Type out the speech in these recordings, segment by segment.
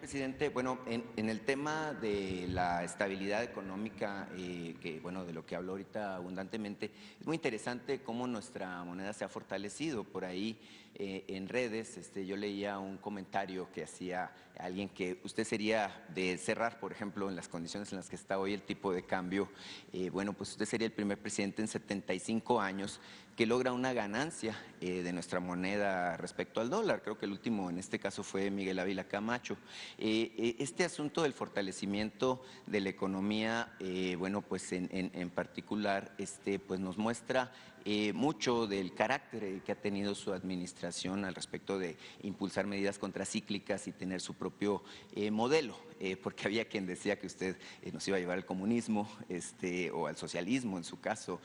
presidente, bueno, en el tema de la estabilidad económica, que bueno, de lo que habló ahorita abundantemente, es muy interesante cómo nuestra moneda se ha fortalecido. Por ahí en redes yo leía un comentario que hacía alguien que usted sería de cerrar, por ejemplo, en las condiciones en las que está hoy el tipo de cambio, bueno, pues usted sería el primer presidente en 75 años que logra una ganancia de nuestra moneda respecto al dólar. Creo que el último en este caso fue Miguel Ávila Camacho. Este asunto del fortalecimiento de la economía, bueno, pues en particular, pues nos muestra mucho del carácter que ha tenido su administración al respecto de impulsar medidas contracíclicas y tener su propio modelo, porque había quien decía que usted nos iba a llevar al comunismo o al socialismo en su caso.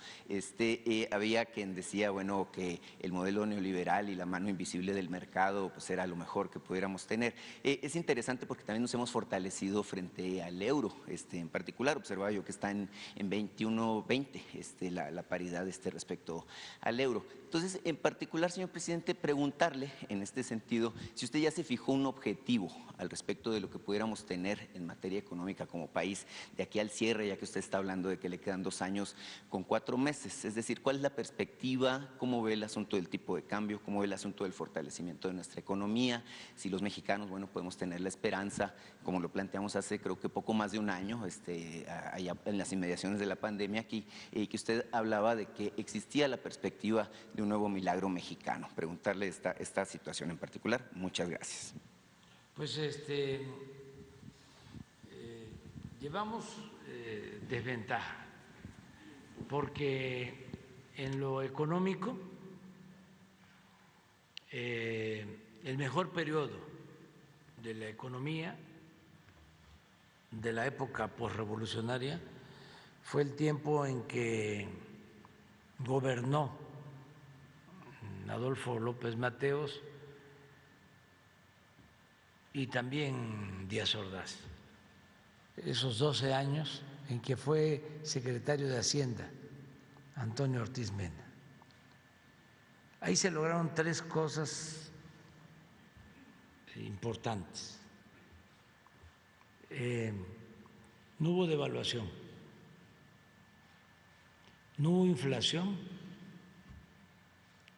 Había quien decía, bueno, que el modelo neoliberal y la mano invisible del mercado pues era lo mejor que pudiéramos tener. Es interesante porque también nos hemos fortalecido frente al euro, en particular observaba yo que está en 21.20 la paridad respecto al euro. Entonces, en particular, señor presidente, preguntarle en este sentido si usted ya se fijó un objetivo al respecto de lo que pudiéramos tener en materia económica como país de aquí al cierre, ya que usted está hablando de que le quedan 2 años con 4 meses. Es decir, ¿cuál es la perspectiva? ¿Cómo ve el asunto del tipo de cambio? ¿Cómo ve el asunto del fortalecimiento de nuestra economía? Si los mexicanos, bueno, podemos tener la esperanza, como lo planteamos hace creo que poco más de un año, allá en las inmediaciones de la pandemia aquí, que usted hablaba de que existía la perspectiva de un nuevo milagro mexicano. Preguntarle esta situación en particular. Muchas gracias. Pues llevamos desventaja, porque en lo económico el mejor periodo de la economía de la época posrevolucionaria fue el tiempo en que gobernó Adolfo López Mateos y también Díaz Ordaz. Esos 12 años en que fue secretario de Hacienda Antonio Ortiz Mena. Ahí se lograron 3 cosas importantes. No hubo devaluación, no hubo inflación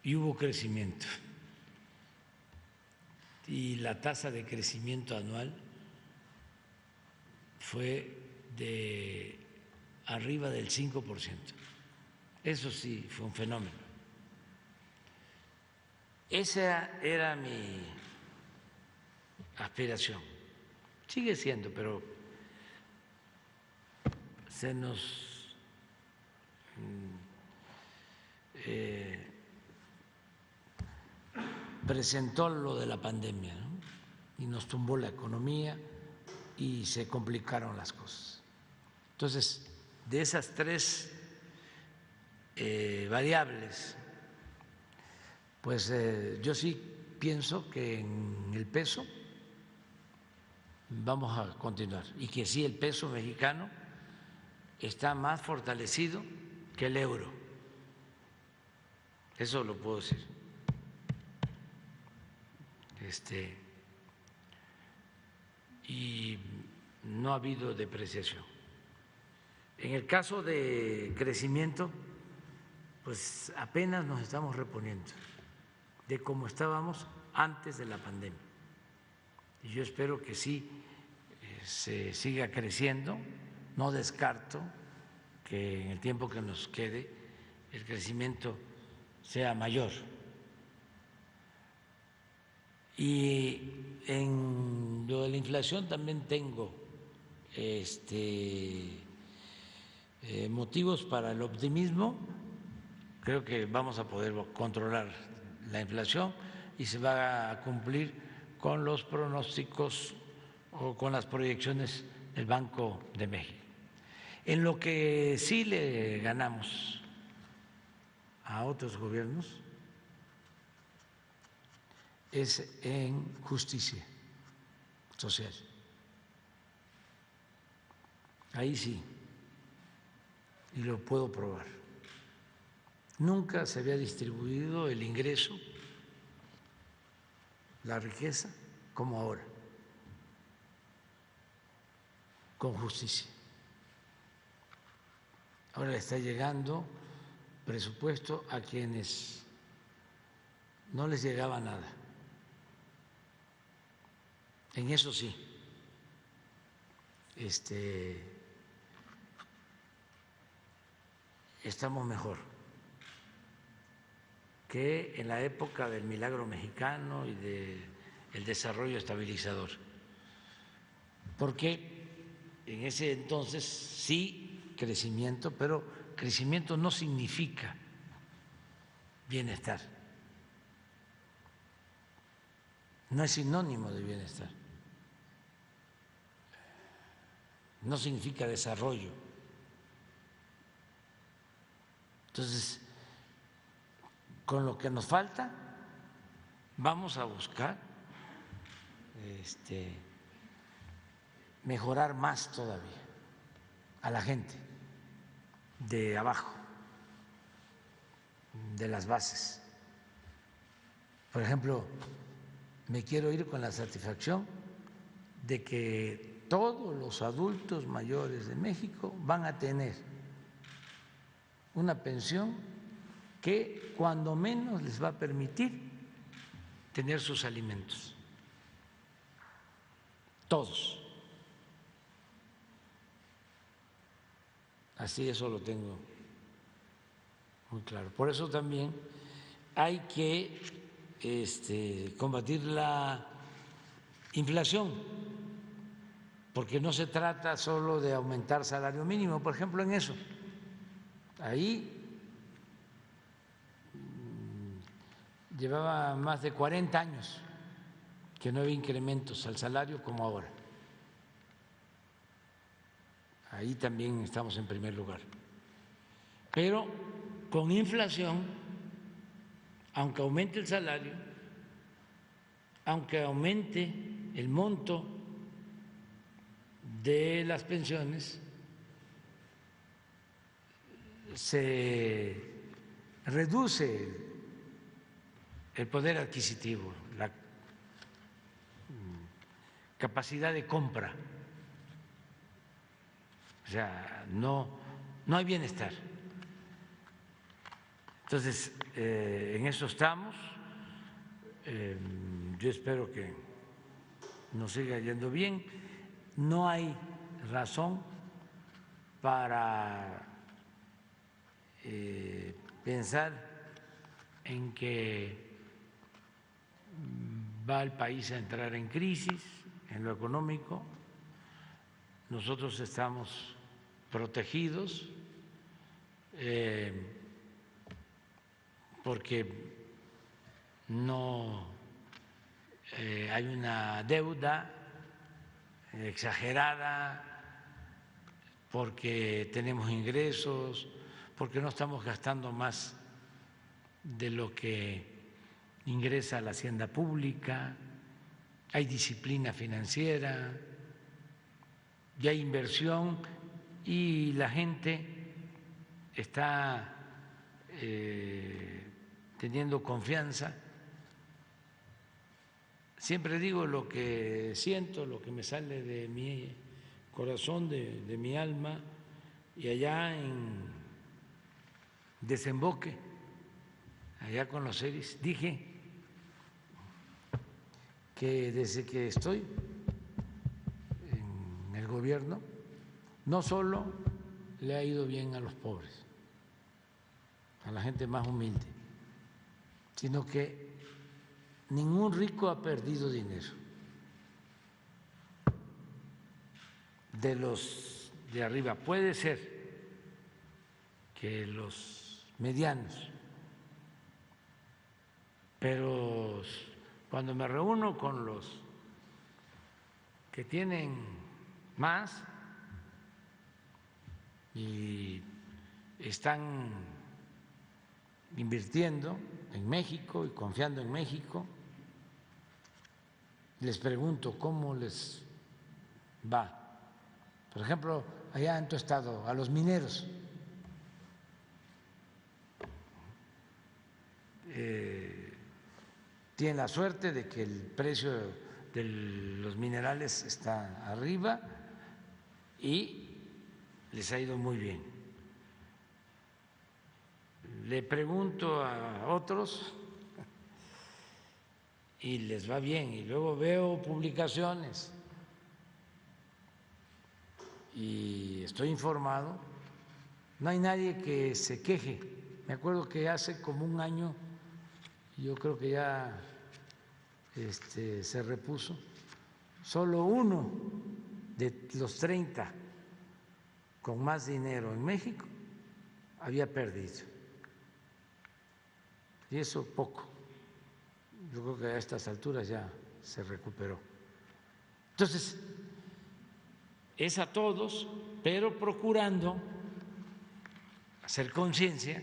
y hubo crecimiento. Y la tasa de crecimiento anual fue de arriba del 5%. Eso sí fue un fenómeno. Esa era mi aspiración. Sigue siendo, pero se nos presentó lo de la pandemia, ¿no? Y nos tumbó la economía y se complicaron las cosas. Entonces, de esas 3 variables, pues yo sí pienso que en el peso vamos a continuar y que sí, el peso mexicano está más fortalecido que el euro. Eso lo puedo decir. Y no ha habido depreciación. En el caso de crecimiento, pues apenas nos estamos reponiendo de cómo estábamos antes de la pandemia. Y yo espero que sí se siga creciendo. No descarto que en el tiempo que nos quede el crecimiento sea mayor. Y en lo de la inflación también tengo motivos para el optimismo. Creo que vamos a poder controlar la inflación y se va a cumplir con los pronósticos o con las proyecciones del Banco de México. En lo que sí le ganamos a otros gobiernos es en justicia social. Ahí sí, y lo puedo probar. Nunca se había distribuido el ingreso, la riqueza, como ahora. con justicia. Ahora le está llegando presupuesto a quienes no les llegaba nada. En eso sí, estamos mejor que en la época del milagro mexicano y del desarrollo estabilizador, porque en ese entonces sí crecimiento, pero crecimiento no significa bienestar, no es sinónimo de bienestar, no significa desarrollo. Entonces, con lo que nos falta, vamos a buscar mejorar más todavía a la gente de abajo, de las bases. Por ejemplo, me quiero ir con la satisfacción de que todos los adultos mayores de México van a tener una pensión que cuando menos les va a permitir tener sus alimentos. Todos. Así, eso lo tengo muy claro. Por eso también hay que combatir la inflación, porque no se trata solo de aumentar salario mínimo, por ejemplo, en eso. Ahí llevaba más de 40 años que no había incrementos al salario como ahora. Ahí también estamos en primer lugar. Pero con inflación, aunque aumente el salario, aunque aumente el monto de las pensiones, se reduce el poder adquisitivo, la capacidad de compra. O sea, no hay bienestar. Entonces, en eso estamos. Yo espero que nos siga yendo bien. No hay razón para pensar en que va el país a entrar en crisis en lo económico. Nosotros estamos protegidos porque no hay una deuda exagerada, porque tenemos ingresos, porque no estamos gastando más de lo que ingresa a la hacienda pública, hay disciplina financiera, ya hay inversión y la gente está teniendo confianza. Siempre digo lo que siento, lo que me sale de mi corazón, de mi alma, y allá en Desemboque, allá con los seris, dije que desde que estoy en el gobierno, no solo le ha ido bien a los pobres, a la gente más humilde, sino que ningún rico ha perdido dinero. De los de arriba, puede ser que los medianos, pero cuando me reúno con los que tienen más y están invirtiendo en México y confiando en México, les pregunto cómo les va. Por ejemplo, allá en tu estado, a los mineros, tienen la suerte de que el precio de los minerales está arriba y les ha ido muy bien. Le pregunto a otros y les va bien, y luego veo publicaciones y estoy informado, no hay nadie que se queje. Me acuerdo que hace como un año, yo creo que ya se repuso, solo uno de los 30 con más dinero en México había perdido, y eso poco. Yo creo que a estas alturas ya se recuperó. Entonces, es a todos, pero procurando hacer conciencia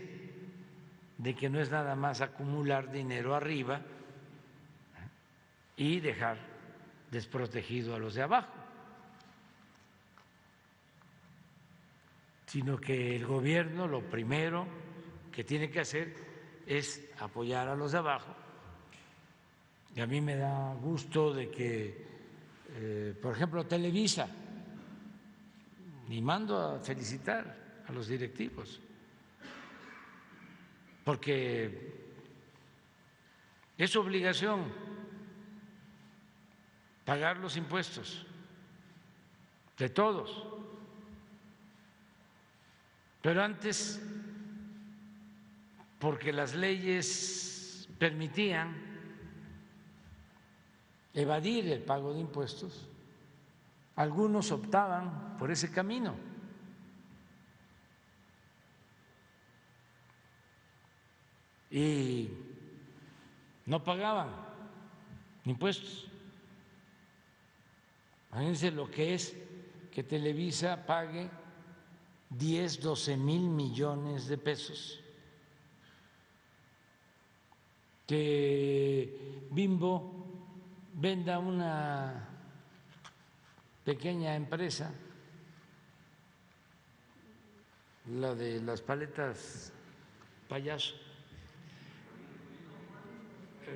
de que no es nada más acumular dinero arriba y dejar desprotegido a los de abajo, sino que el gobierno lo primero que tiene que hacer es apoyar a los de abajo. Y a mí me da gusto de que, por ejemplo, Televisa, y mando a felicitar a los directivos, porque es obligación pagar los impuestos de todos. Pero antes, porque las leyes permitían evadir el pago de impuestos, algunos optaban por ese camino. Y no pagaban impuestos. Imagínense lo que es que Televisa pague 10, 12 mil millones de pesos, que Bimbo venda una pequeña empresa, la de las paletas Payaso,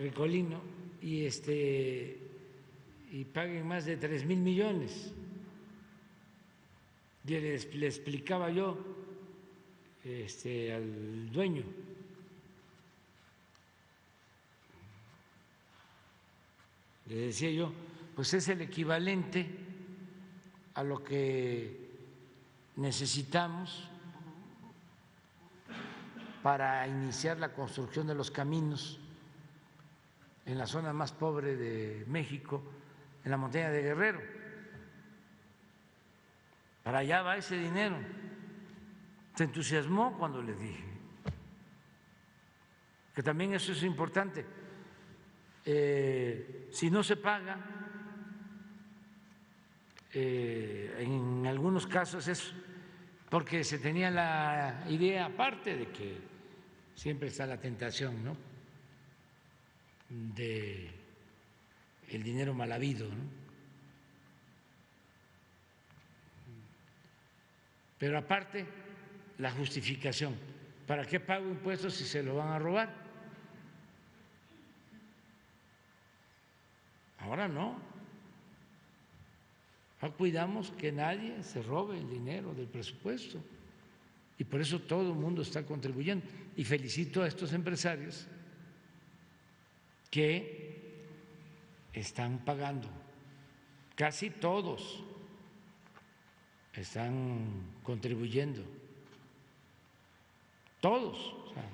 Ricolino, y paguen más de 3 mil millones. Y le explicaba yo al dueño, le decía yo, pues es el equivalente a lo que necesitamos para iniciar la construcción de los caminos en la zona más pobre de México, en la montaña de Guerrero. Para allá va ese dinero. Se entusiasmó cuando le dije que también eso es importante. Si no se paga, en algunos casos es porque se tenía la idea, aparte de que siempre está la tentación, ¿no?, de el dinero mal habido, ¿no? Pero aparte, la justificación. ¿Para qué pago impuestos si se lo van a robar? Ahora no. Ahora cuidamos que nadie se robe el dinero del presupuesto. Y por eso todo el mundo está contribuyendo. Y felicito a estos empresarios que están pagando. Casi todos están contribuyendo. Todos. O sea,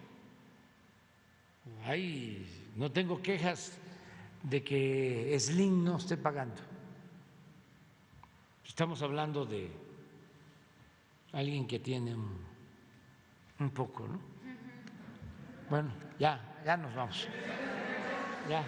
no tengo quejas de que Slim no esté pagando. Estamos hablando de alguien que tiene un poco, ¿no? Bueno, ya nos vamos. Ya.